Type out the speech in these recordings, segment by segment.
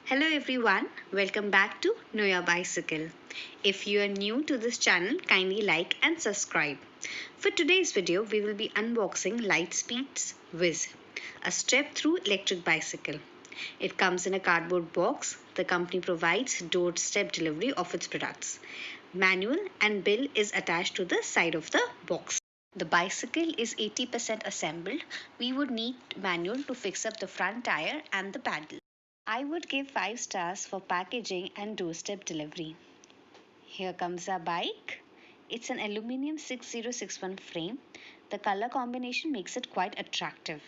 Hello everyone, welcome back to Know Your Bicycle. If you are new to this channel, kindly like and subscribe. For today's video, we will be unboxing Lightspeed's Whiz, a step-through electric bicycle. It comes in a cardboard box. The company provides doorstep delivery of its products. Manual and bill is attached to the side of the box. The bicycle is 80% assembled. We would need manual to fix up the front tire and the paddle. I would give 5 stars for packaging and doorstep delivery. Here comes our bike. It's an aluminum 6061 frame. The color combination makes it quite attractive.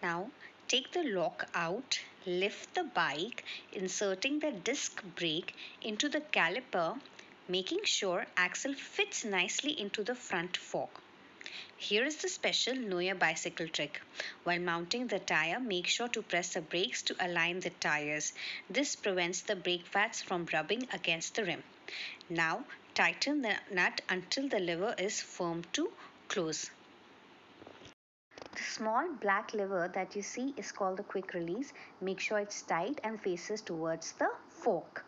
Now take the lock out, lift the bike, inserting the disc brake into the caliper, making sure axle fits nicely into the front fork. Here is the special Know Your Bicycle trick. While mounting the tire, make sure to press the brakes to align the tires. This prevents the brake pads from rubbing against the rim. Now, tighten the nut until the lever is firm to close. The small black lever that you see is called the quick release. Make sure it's tight and faces towards the fork.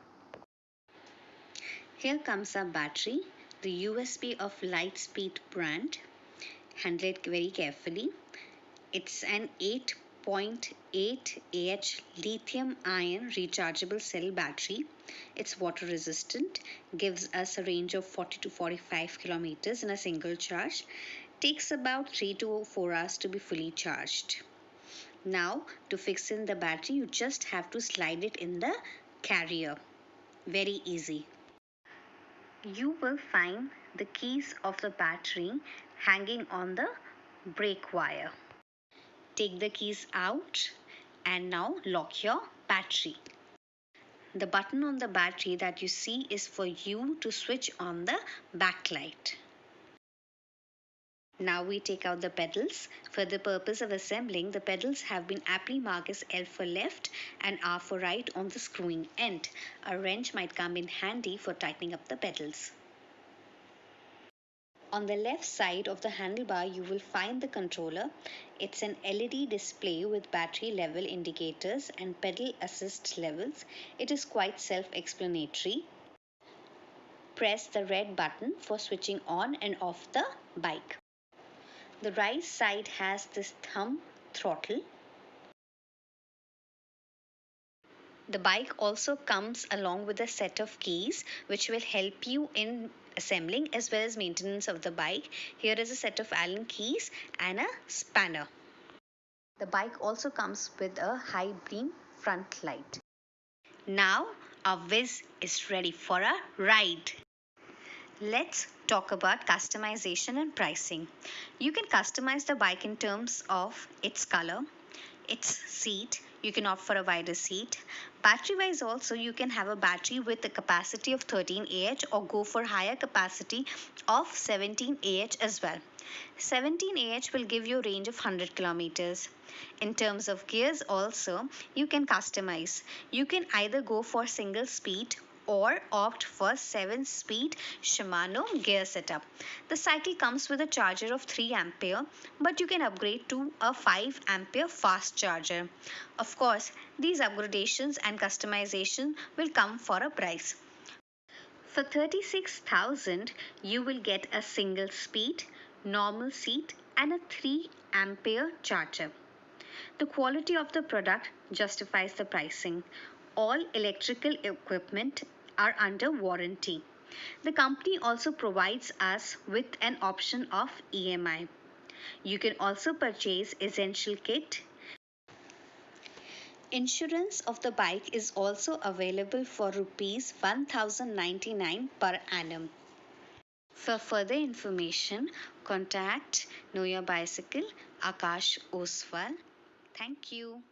Here comes our battery, the USB of Lightspeed brand. Handle it very carefully. It's an 8.8 Ah lithium ion rechargeable cell battery. It's water resistant, gives us a range of 40 to 45 kilometers in a single charge. Takes about 3 to 4 hours to be fully charged. Now to fix in the battery, you just have to slide it in the carrier. Very easy. You will find the keys of the battery hanging on the brake wire. Take the keys out and now lock your battery. The button on the battery that you see is for you to switch on the backlight. Now we take out the pedals. For the purpose of assembling, the pedals have been aptly marked as L for left and R for right on the screwing end. A wrench might come in handy for tightening up the pedals. On the left side of the handlebar, you will find the controller. It's an LED display with battery level indicators and pedal assist levels. It is quite self-explanatory. Press the red button for switching on and off the bike. The right side has this thumb throttle. The bike also comes along with a set of keys which will help you in assembling as well as maintenance of the bike. Here is a set of Allen keys and a spanner. The bike also comes with a high beam front light. Now our Whiz is ready for a ride. Let's talk about customization and pricing. You can customize the bike in terms of its color, its seat. You can opt for a wider seat. Battery wise also, you can have a battery with a capacity of 13 Ah or go for higher capacity of 17 Ah as well. 17 Ah will give you a range of 100 kilometers. In terms of gears also, you can customize. You can either go for single speed or opt for 7-speed Shimano gear setup. The cycle comes with a charger of 3 ampere, but you can upgrade to a 5 ampere fast charger. Of course, these upgradations and customization will come for a price. For 36,000, you will get a single speed, normal seat and a 3 ampere charger. The quality of the product justifies the pricing. All electrical equipment are under warranty. The company also provides us with an option of EMI. You can also purchase essential kit. Insurance of the bike is also available for rupees 1099 per annum. For further information, contact Know Your Bicycle, Akash Oswal. Thank you.